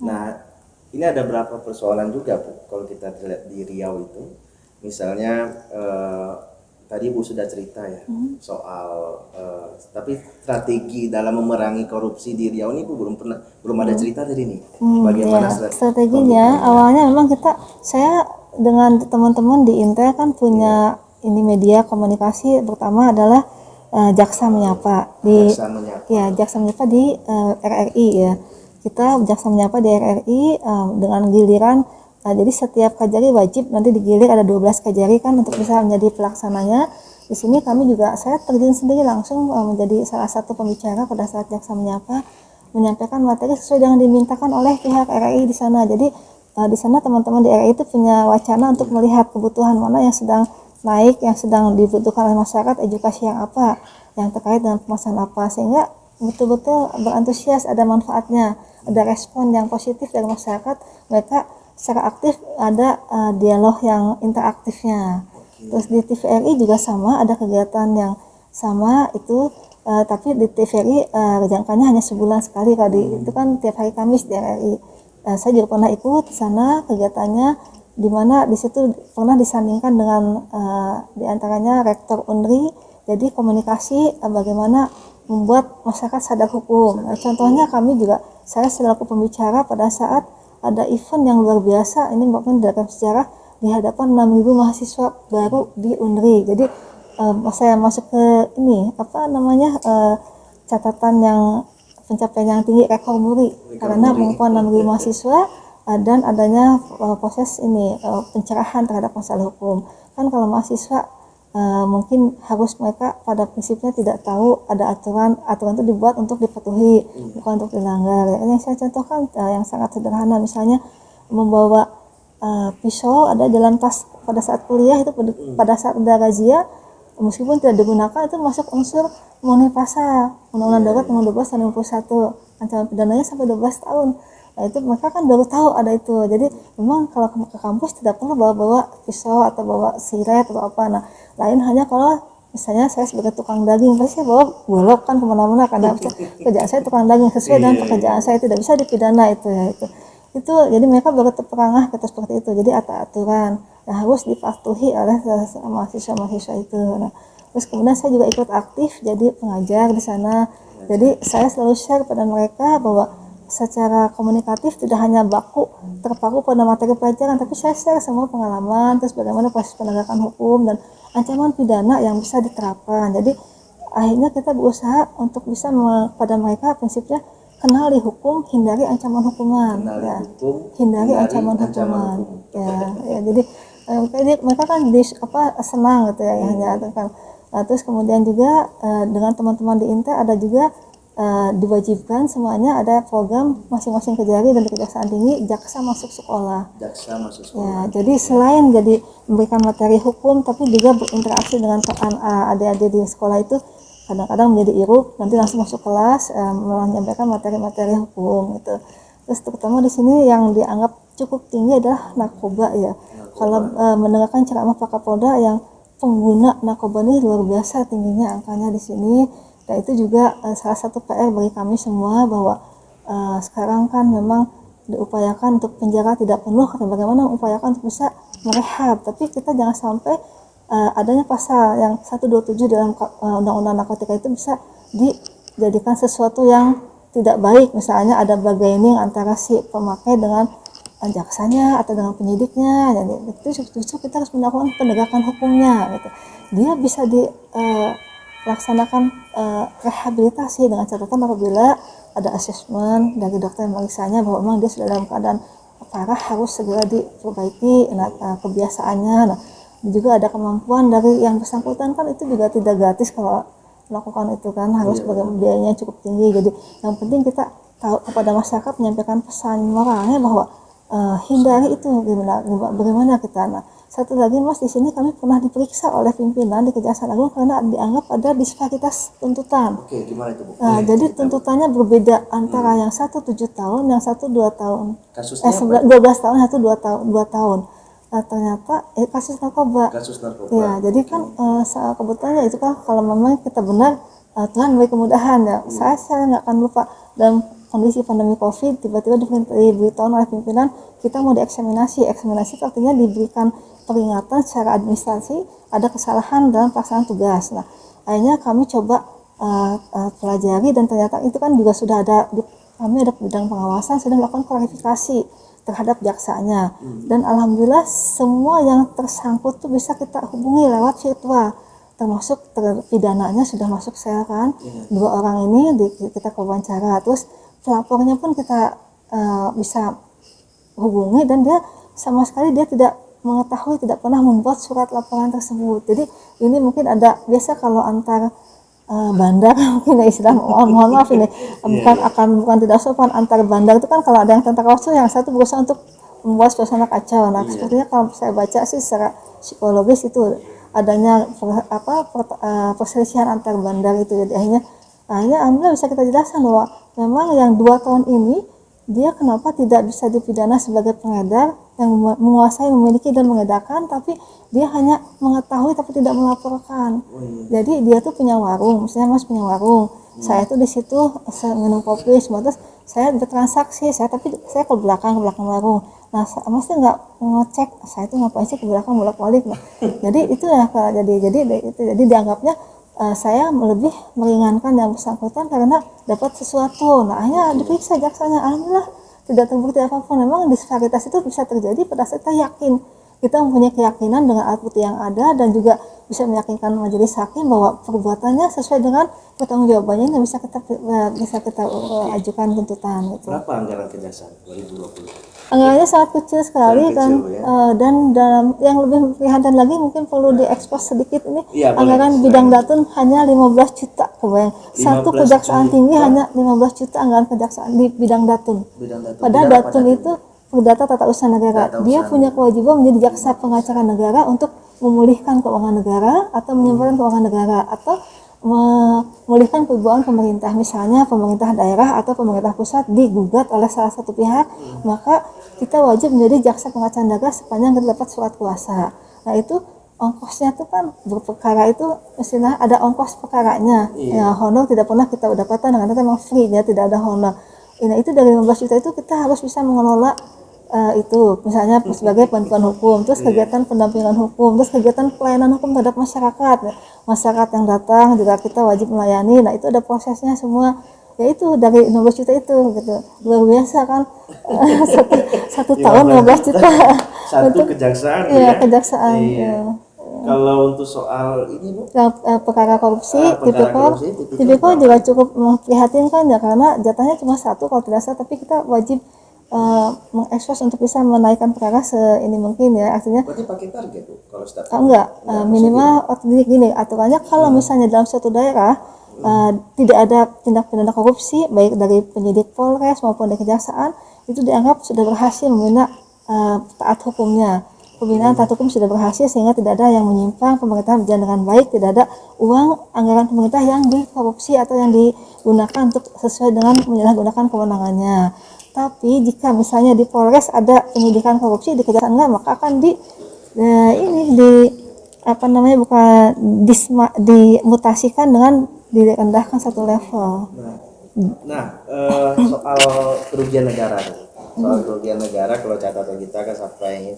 Nah ini ada berapa persoalan juga Bu kalau kita lihat di Riau itu. Misalnya tadi Bu sudah cerita ya soal tapi strategi dalam memerangi korupsi di Riau ini Bu belum ada cerita tadi nih. Bagaimana strateginya? Awalnya memang saya dengan teman-teman di Intel kan punya ini media komunikasi pertama adalah Jaksa Menyapa Jaksa Menyapa di RRI ya. Kita Jaksa Menyapa di RRI dengan giliran. Jadi setiap kajari wajib nanti digilir ada 12 kajari kan untuk bisa menjadi pelaksananya. Di sini kami juga saya terjun sendiri langsung menjadi salah satu pembicara pada saat Jaksa Menyapa menyampaikan materi sesuai yang dimintakan oleh pihak RRI di sana. Jadi di sana teman-teman di RRI itu punya wacana untuk melihat kebutuhan mana yang sedang naik, yang sedang dibutuhkan oleh masyarakat, edukasi yang apa, yang terkait dengan pemasaran apa, sehingga betul-betul berantusias, ada manfaatnya, ada respon yang positif dari masyarakat. Mereka secara aktif ada dialog yang interaktifnya. Terus di TVRI juga sama, ada kegiatan yang sama itu, tapi di TVRI jangkanya hanya sebulan sekali. Itu kan tiap hari Kamis di RRI. Saya juga pernah ikut di sana kegiatannya, di mana di situ pernah disandingkan dengan diantaranya Rektor Unri. Jadi komunikasi bagaimana membuat masyarakat sadar hukum. Contohnya kami juga, saya selaku pembicara pada saat ada event yang luar biasa, ini mungkin dalam sejarah di hadapan 6.000 mahasiswa baru di Unri. Jadi saya masuk ke ini catatan yang pencapaian yang tinggi, rekor muri, karena pengukuhan 6.000 mahasiswa dan adanya proses ini pencerahan terhadap masalah hukum. Kan kalau mahasiswa mungkin harus mereka pada prinsipnya tidak tahu ada aturan itu dibuat untuk dipatuhi, bukan untuk dilanggar. Yang saya contohkan yang sangat sederhana, misalnya membawa pisau, ada jalan tas pada saat kuliah itu pada saat ada razia meskipun tidak digunakan itu masuk unsur memenuhi pasal Undang-Undang Darurat Nomor 12 Tahun 1991, ancaman pidananya sampai 12 tahun. Nah itu mereka kan baru tahu ada itu. Jadi memang kalau ke kampus tidak perlu bawa-bawa pisau atau bawa silet atau apa. Nah lain hanya kalau misalnya saya sebagai tukang daging pasti saya bawa golok kan kemana-mana karena kerjaan saya tukang daging sesuai dengan pekerjaan saya, tidak bisa dipidana itu ya itu jadi mereka baru terperangah kata seperti itu. Jadi ada aturan yang harus dipatuhi oleh mahasiswa-mahasiswa itu. Nah, terus kemudian saya juga ikut aktif jadi pengajar di sana. Jadi saya selalu share pada mereka bahwa secara komunikatif tidak hanya terpaku pada materi pelajaran, tapi saya share semua pengalaman, terus bagaimana proses penegakan hukum dan ancaman pidana yang bisa diterapkan. Jadi akhirnya kita berusaha untuk bisa pada mereka prinsipnya kenali hukum, hindari ancaman hukuman. Hindari ancaman hukuman. Ya, jadi mereka kan senang gitu ya, hanya kan. Terus kemudian juga dengan teman-teman di Intel ada juga diwajibkan semuanya ada program masing-masing Kejari dan di Kejaksaan Tinggi jaksa masuk sekolah. Ya, jadi selain jadi memberikan materi hukum tapi juga berinteraksi dengan adik-adik di sekolah itu kadang-kadang menjadi iruk, nanti langsung masuk kelas menyampaikan materi-materi hukum gitu. Terus terutama di sini yang dianggap cukup tinggi adalah narkoba ya. Kalau mendengarkan ceramah Pak Kapolda yang pengguna narkoba ini luar biasa tingginya angkanya di sini. Dan itu juga salah satu PR bagi kami semua bahwa sekarang kan memang diupayakan untuk penjara tidak penuh, karena bagaimana mengupayakan untuk bisa merehab, tapi kita jangan sampai adanya pasal yang 127 dalam Undang-Undang Narkotika itu bisa dijadikan sesuatu yang tidak baik, misalnya ada bargaining antara si pemakai dengan jaksanya atau dengan penyidiknya. Jadi itu justru kita harus melakukan penegakan hukumnya gitu. Dia bisa laksanakan rehabilitasi dengan catatan apabila ada asesmen dari dokter yang meriksanya bahwa memang dia sudah dalam keadaan parah, harus segera diperbaiki kebiasaannya. Nah, juga ada kemampuan dari yang bersangkutan, kan itu juga tidak gratis kalau melakukan itu kan, harus biayanya cukup tinggi. Jadi yang penting kita tahu kepada masyarakat, menyampaikan pesan moralnya bahwa hindari itu bagaimana kita. Nah, satu lagi Mas, di sini kami pernah diperiksa oleh pimpinan di Kejaksaan Agung karena dianggap ada disparitas tuntutan. Oke, gimana itu Bu? Jadi tuntutannya berbeda antara yang satu 7 tahun, yang satu 2 tahun. Kasusnya 12 tahun, satu 2 tahun. Ternyata kasus narkoba. Ya, jadi kan kebetulan itu kan kalau memang kita benar, Tuhan beri kemudahan ya. Saya nggak akan lupa dalam kondisi pandemi COVID tiba-tiba diberitahu oleh pimpinan kita mau dieksaminasi. Eksaminasi artinya diberikan peringatan secara administrasi ada kesalahan dalam pelaksanaan tugas. Nah, akhirnya kami coba pelajari dan ternyata itu kan juga sudah ada kami ada bidang pengawasan sudah melakukan klarifikasi terhadap jaksanya, dan alhamdulillah semua yang tersangkut tuh bisa kita hubungi lewat virtual, termasuk terpidananya sudah masuk sel kan, 2 orang ini kita wawancara, terus pelapornya pun kita bisa hubungi dan dia sama sekali dia tidak mengetahui, tidak pernah membuat surat laporan tersebut. Jadi ini mungkin ada biasa kalau antar bandar mungkin ya istilah, mohon maaf ini bukan tidak sopan antar bandar itu kan, kalau ada yang tentang waktu yang satu berusaha untuk membuat suasana kacau. Nah sepertinya kalau saya baca sih secara psikologis itu adanya perselisihan antar bandar itu. Jadi akhirnya alhamdulillah bisa kita jelaskan bahwa memang yang 2 tahun ini dia kenapa tidak bisa dipidana sebagai pengedar yang menguasai, memiliki dan mengedarkan, tapi dia hanya mengetahui tapi tidak melaporkan. Jadi dia tuh punya warung, misalnya Mas punya warung, saya tuh di situ minum kopi, terus saya bertransaksi, tapi saya ke belakang warung. Nah, Mas tuh nggak ngecek saya tuh ngapain sih ke belakang bolak-balik. Nah, jadi itu ya jadi dianggapnya saya lebih meringankan yang bersangkutan karena dapat sesuatu. Nah, akhirnya diperiksa jaksanya, alhamdulillah tidak terbukti apapun. Memang disparitas itu bisa terjadi pada saat kita mempunyai keyakinan dengan alat bukti yang ada dan juga bisa meyakinkan majelis hakim bahwa perbuatannya sesuai dengan pertanggungjawabannya yang bisa kita ajukan tuntutan gitu. Berapa anggaran kejaksaan 2020? Anggarannya sangat kecil sekali kan, dan dalam yang lebih prihatin lagi mungkin perlu diekspos sedikit ini, anggaran bidang datun hanya 15 juta, kebayang. Satu Kejaksaan Tinggi hanya 15 juta anggaran kejaksaan di bidang datun. Padahal datun itu Perdata Tata Usaha Negara. Dia punya kewajiban menjadi jaksa pengacara negara untuk memulihkan keuangan negara atau menyempurnakan keuangan negara atau memulihkan keuangan pemerintah. Misalnya pemerintah daerah atau pemerintah pusat digugat oleh salah satu pihak, maka kita wajib menjadi jaksa pengacara negara sepanjang kita dapat surat kuasa. Nah itu ongkosnya tuh kan berperkara itu mestinya ada ongkos perkaranya. Ya, honor tidak pernah kita dapatkan karena memang free ya, tidak ada honor. Nah itu dari 15 juta itu kita harus bisa mengelola itu misalnya sebagai bantuan hukum, terus kegiatan pendampingan hukum, terus kegiatan pelayanan hukum terhadap masyarakat yang datang juga kita wajib melayani. Nah itu ada prosesnya semua, ya itu dari 15 juta itu gitu, luar biasa kan. satu tahun 15 juta Satu kejaksaan ya, kejaksaan ya. Kalau untuk soal ini Bu, perkara korupsi, tipikor juga cukup memprihatinkan ya, karena jatahnya cuma satu kalau tidak salah, tapi kita wajib mengekspos untuk bisa menaikkan perkara ini mungkin ya, artinya berarti pakai target Bu kalau staff? enggak, minimal gini aturannya, kalau misalnya dalam suatu daerah tidak ada tindak pidana korupsi baik dari penyidik Polres maupun dari kejaksaan, itu dianggap sudah berhasil membina taat hukumnya. Pembinaan taat hukum sudah berhasil sehingga tidak ada yang menyimpang, pemerintahan berjalan dengan baik, tidak ada uang anggaran pemerintah yang dikorupsi atau yang digunakan untuk sesuai dengan menyalahgunakan kewenangannya. Tapi jika misalnya di Polres ada penyidikan korupsi, di kejaksaan enggak, maka akan dimutasikan dengan direndahkan satu level. Soal kerugian negara, kalau catatan kita kan sampai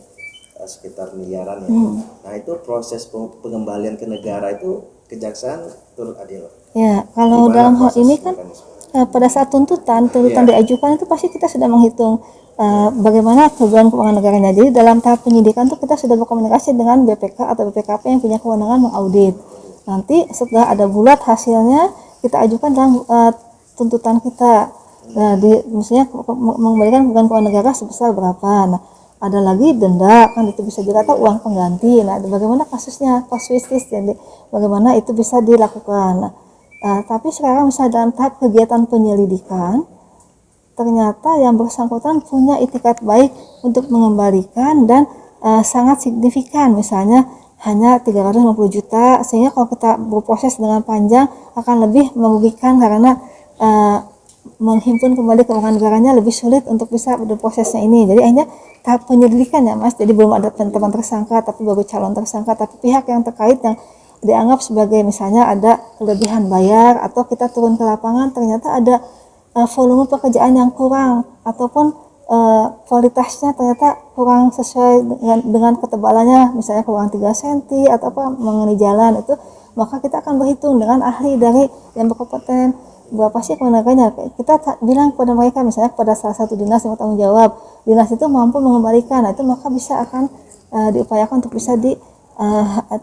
sekitar miliaran ya. Nah itu proses pengembalian ke negara itu kejaksaan turut adil. Ya, kalau dalam hal ini kan pada saat tuntutan diajukan itu pasti kita sudah menghitung bagaimana kerugian keuangan negaranya. Jadi dalam tahap penyidikan itu kita sudah berkomunikasi dengan BPK atau BPKP yang punya kewenangan mengaudit. Nanti setelah ada bulat hasilnya, kita ajukan dalam tuntutan kita. Nah, misalnya mengembalikan kerugian keuangan negara sebesar berapa. Nah, ada lagi denda kan, itu bisa juga, atau uang pengganti. Nah, bagaimana kasusnya, kasuistis, jadi bagaimana itu bisa dilakukan. Nah, tapi sekarang misalnya dalam tahap kegiatan penyelidikan, ternyata yang bersangkutan punya itikat baik untuk mengembalikan dan sangat signifikan, misalnya hanya 350 juta, sehingga kalau kita berproses dengan panjang akan lebih merugikan karena menghimpun kembali keuangan negaranya lebih sulit untuk bisa berprosesnya ini. Jadi akhirnya tahap penyelidikan ya Mas, jadi belum ada penetapan tersangka tapi baru calon tersangka, tapi pihak yang terkait yang dianggap sebagai misalnya ada kelebihan bayar atau kita turun ke lapangan ternyata ada volume pekerjaan yang kurang ataupun kualitasnya ternyata kurang sesuai dengan ketebalannya, misalnya kurang 3 cm atau apa mengenai jalan itu, maka kita akan berhitung dengan ahli dari yang berkompeten berapa sih kewenangannya. Kita bilang kepada mereka, misalnya kepada salah satu dinas yang bertanggung jawab, dinas itu mampu mengembalikan, nah itu maka bisa akan diupayakan untuk bisa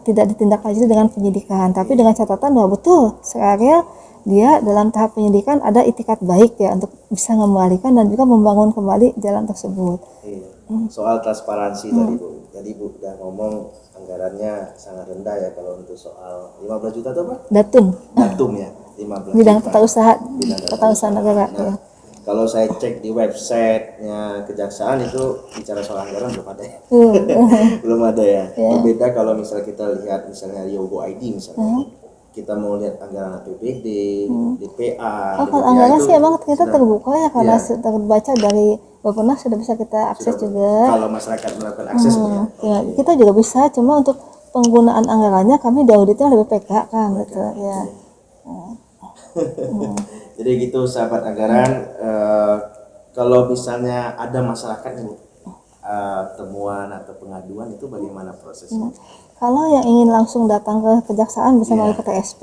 tidak ditindaklanjuti dengan penyidikan, tapi dengan catatan bahwa betul sekarang dia dalam tahap penyidikan ada itikat baik ya untuk bisa mengembalikan dan juga membangun kembali jalan tersebut. Soal transparansi tadi Bu udah ngomong anggarannya sangat rendah ya kalau untuk soal 15 juta itu apa? Datum ya, 15 bidang juta. tata usaha negara. Nah, ya. Kalau saya cek di websitenya kejaksaan itu bicara soal anggaran belum ada ya. Belum ada ya. Berbeda kalau misalnya kita lihat misalnya Yogo ID misalnya. Kita mau lihat anggaran APBD, DPA. Kalau anggaran sih emang ternyata terbuka ya, karena terbaca dari Bappenas sudah bisa kita akses juga. Kalau masyarakat melakukan akses ya, kita juga bisa, cuma untuk penggunaan anggarannya kami diauditnya oleh BPK kan gitu ya. Jadi gitu sahabat anggaran, kalau misalnya ada masyarakat yang temuan atau pengaduan itu bagaimana prosesnya? Kalau yang ingin langsung datang ke kejaksaan bisa melalui PTSP.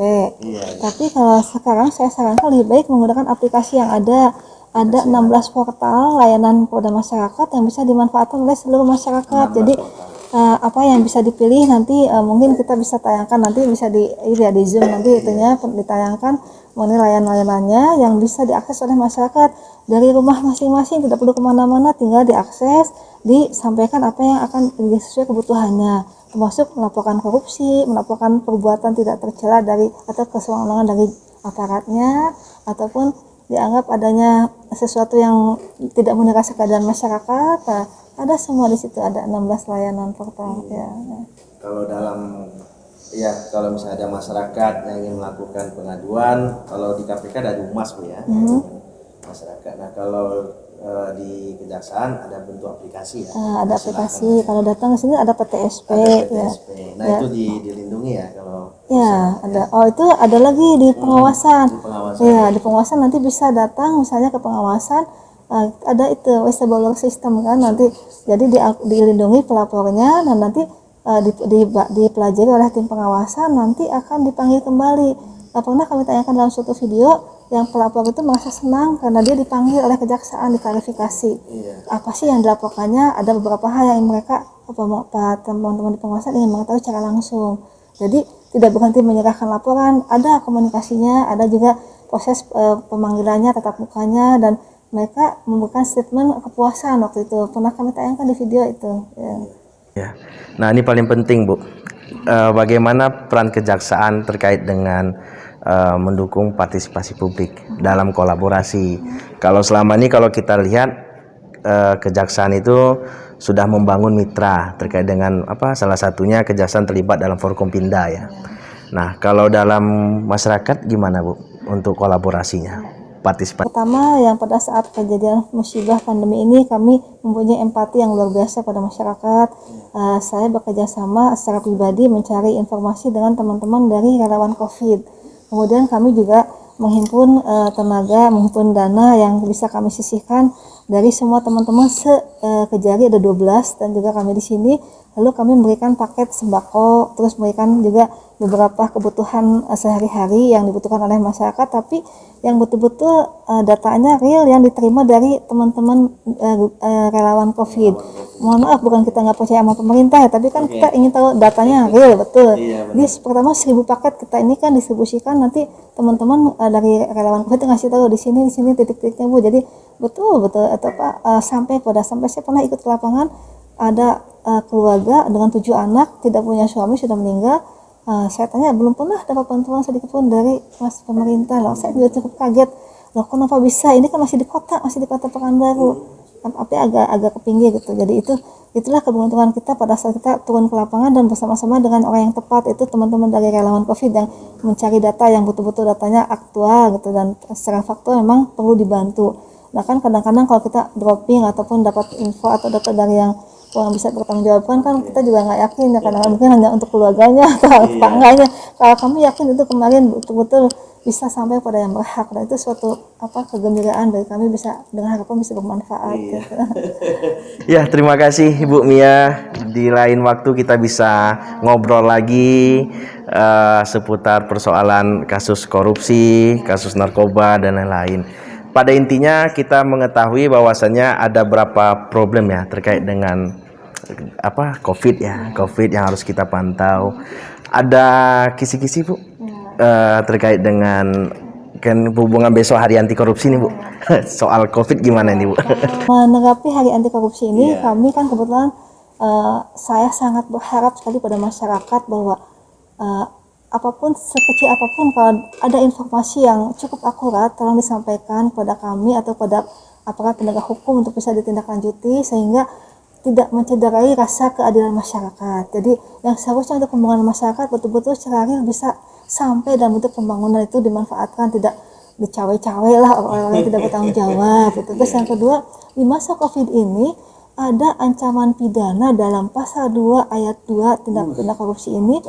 Tapi kalau sekarang saya sarankan lebih baik menggunakan aplikasi yang ada 16 portal layanan kepada masyarakat yang bisa dimanfaatkan oleh seluruh masyarakat. Jadi apa yang bisa dipilih nanti mungkin kita bisa tayangkan, nanti bisa di Zoom nanti itunya ditayangkan mengenai layanan-layanannya yang bisa diakses oleh masyarakat dari rumah masing-masing, tidak perlu kemana-mana, tinggal diakses, disampaikan apa yang akan sesuai kebutuhannya, termasuk melaporkan korupsi, melaporkan perbuatan tidak tercela dari atau kesewenang-wenangan dari aparatnya, ataupun dianggap adanya sesuatu yang tidak menerasa keadaan masyarakat, ada semua di situ, ada 16 layanan portal ya. Kalau kalau misalnya ada masyarakat yang ingin melakukan pengaduan, kalau di KPK ada Humas Bu ya, masyarakat. Nah kalau di kejaksaan ada bentuk aplikasi ya. Ada aplikasi. Kalau datang ke sini ada PTSP, Ada PTSP. ya. Nah Ya. itu dilindungi ya kalau. Ya, ada. Oh, itu ada lagi di pengawasan. Di pengawasan. Ya, di pengawasan nanti bisa datang misalnya ke pengawasan, ada itu whistleblower system kan nanti. Jadi dilindungi pelapornya dan nanti dipelajari oleh tim pengawasan, nanti akan dipanggil kembali. Pernah kami tanyakan dalam suatu video yang pelapor itu merasa senang karena dia dipanggil oleh kejaksaan, diklarifikasi. Apa sih yang dilaporkannya? Ada beberapa hal yang mereka teman-teman di pengawasan ingin mengetahui secara langsung. Jadi tidak berhenti menyerahkan laporan, ada komunikasinya, ada juga proses pemanggilannya, tatap mukanya, dan mereka memberikan statement kepuasan waktu itu. Pernah kami tayangkan di video itu. Ya. Nah ini paling penting Bu, bagaimana peran kejaksaan terkait dengan mendukung partisipasi publik dalam kolaborasi. Kalau selama ini kalau kita lihat kejaksaan itu sudah membangun mitra terkait dengan salah satunya kejaksaan terlibat dalam Forkompinda ya. Nah kalau dalam masyarakat gimana Bu untuk kolaborasinya, partisipasi? Pertama, yang pada saat kejadian musibah pandemi ini kami mempunyai empati yang luar biasa pada masyarakat. Saya bekerja sama secara pribadi mencari informasi dengan teman-teman dari relawan COVID. Kemudian kami juga menghimpun tenaga, menghimpun dana yang bisa kami sisihkan dari semua teman-teman Kejari ada 12 dan juga kami di sini. Lalu kami memberikan paket sembako, terus memberikan juga beberapa kebutuhan sehari-hari yang dibutuhkan oleh masyarakat, tapi yang betul-betul datanya real yang diterima dari teman-teman relawan COVID. Mohon maaf, bukan kita nggak percaya sama pemerintah ya, tapi kan kita ingin tahu datanya real betul. Jadi pertama 1000 paket kita ini kan distribusikan, nanti teman-teman dari relawan COVID ngasih tahu di sini titik-titiknya Bu. Jadi betul sampai saya pernah ikut ke lapangan, ada keluarga dengan 7 anak tidak punya suami, sudah meninggal. Saya tanya, belum pernah dapat bantuan sedikit pun dari mas pemerintah. Loh, saya juga cukup kaget, loh kenapa bisa, ini kan masih di kota Pekanbaru, tapi agak ke pinggir gitu. Jadi itulah keberuntungan kita pada saat kita turun ke lapangan dan bersama-sama dengan orang yang tepat, itu teman-teman dari relawan COVID yang mencari data yang betul-betul datanya aktual gitu, dan secara faktual memang perlu dibantu. Nah kan kadang-kadang kalau kita dropping ataupun dapat info atau data dari yang kurang bisa bertanggung jawabkan, kan kita juga nggak yakin ya, kadang-kadang mungkin hanya untuk keluarganya atau tetangganya. Kalau kami yakin itu kemarin betul-betul bisa sampai pada yang berhak, dan itu suatu kegembiraan bagi kami, bisa dengan harapan bisa bermanfaat. Gitu. Ya terima kasih Ibu Mia, di lain waktu kita bisa ngobrol lagi seputar persoalan kasus korupsi, kasus narkoba dan lain-lain. Pada intinya kita mengetahui bahwasannya ada berapa problem ya terkait dengan COVID ya, COVID yang harus kita pantau. Ada kisi-kisi Bu terkait dengan kan hubungan besok hari anti korupsi nih Bu. Soal COVID gimana nih Bu? Menanggapi hari anti korupsi ini, kami kan kebetulan saya sangat berharap sekali pada masyarakat bahwa apapun, sekecil apapun, kalau ada informasi yang cukup akurat, tolong disampaikan kepada kami atau pada aparat penegak hukum untuk bisa ditindaklanjuti sehingga tidak mencederai rasa keadilan masyarakat. Jadi yang seharusnya untuk pembangunan masyarakat betul-betul secara real bisa sampai dalam bentuk pembangunan itu dimanfaatkan, tidak dicawe-cawe lah orang-orang yang tidak bertanggung jawab. Terus yang kedua, di masa COVID ini ada ancaman pidana dalam pasal 2 ayat 2 tindak pidana korupsi ini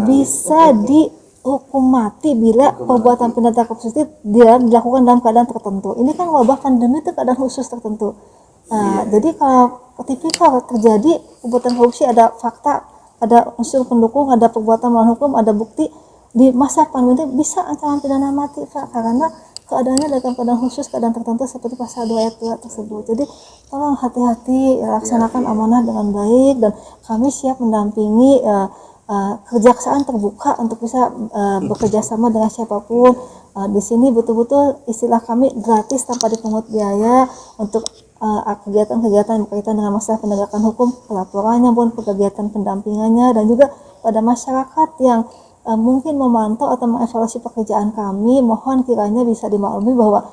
bisa dihukum mati bila perbuatan pidana korupsi itu dilakukan dalam keadaan tertentu. Ini kan wabah pandemi itu keadaan khusus tertentu. Jadi kalau tipikal terjadi perbuatan korupsi, ada fakta, ada unsur pendukung, ada perbuatan melawan hukum, ada bukti, di masa pandemi itu bisa ancaman pidana mati Pak, karena keadaannya dalam keadaan khusus, keadaan tertentu seperti pasal 2 ayat 2 tersebut. Jadi tolong hati-hati, laksanakan amanah dengan baik, dan kami siap mendampingi. Kejaksaan terbuka untuk bisa bekerja sama dengan siapapun. Di sini betul-betul istilah kami gratis tanpa dipungut biaya untuk kegiatan-kegiatan berkaitan dengan masalah penegakan hukum, pelaporannya pun kegiatan pendampingannya, dan juga pada masyarakat yang mungkin memantau atau mengevaluasi pekerjaan kami, mohon kiranya bisa dimaklumi bahwa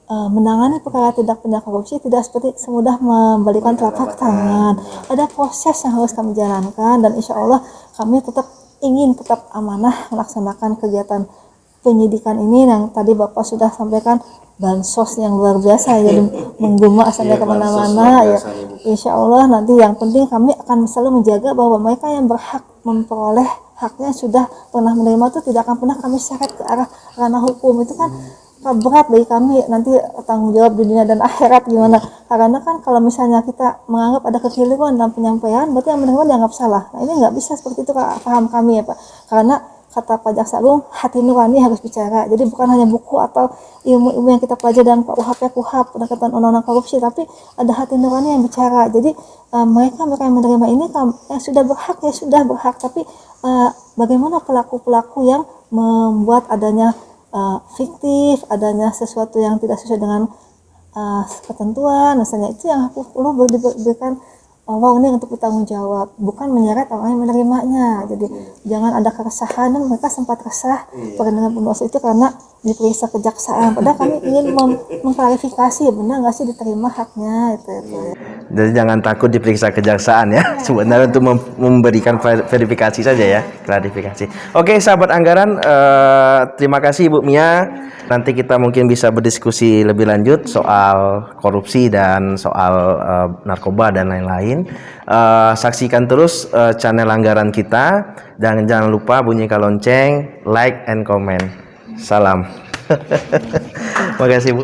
menangani perkara tindak pidana korupsi tidak seperti semudah membalikan telapak tangan. Ada proses yang harus kami jalankan, dan insya Allah kami tetap amanah melaksanakan kegiatan penyidikan ini yang tadi Bapak sudah sampaikan, bansos yang luar biasa jadi menggema sampai kemana-mana ya. Insya Allah nanti yang penting kami akan selalu menjaga bahwa mereka yang berhak memperoleh haknya sudah pernah menerima itu tidak akan pernah kami seret ke arah ranah hukum. Itu kan berat bagi kami, nanti tanggung jawab di dunia dan akhirat gimana, karena kan kalau misalnya kita menganggap ada kekeliruan dalam penyampaian berarti yang menerima dianggap salah. Nah ini nggak bisa seperti itu, paham kami ya Pak, karena kata Pak Jaksa Agung, hati nurani harus bicara. Jadi bukan hanya buku atau ilmu-ilmu yang kita pelajari dalam KUHP, pendekatan undang-undang korupsi, tapi ada hati nurani yang bicara. Jadi mereka yang menerima ini yang sudah berhak ya sudah berhak, tapi bagaimana pelaku-pelaku yang membuat adanya fiktif, adanya sesuatu yang tidak sesuai dengan ketentuan, misalnya itu yang aku perlu diberikan warning untuk bertanggung jawab, bukan menyeret orang yang menerimanya. Jadi jangan ada keresahan, dan mereka sempat resah dengan pendosa itu karena diperiksa kejaksaan, padahal kami ingin mengklarifikasi benar nggak sih diterima haknya itu. Jadi jangan takut diperiksa kejaksaan ya, sebenarnya untuk memberikan verifikasi saja ya, klarifikasi. Oke sahabat anggaran, terima kasih Ibu Mia. Nanti kita mungkin bisa berdiskusi lebih lanjut soal korupsi dan soal narkoba dan lain-lain. Saksikan terus channel anggaran kita, dan jangan lupa bunyikan lonceng, like and comment. Salam. Terima kasih Bu.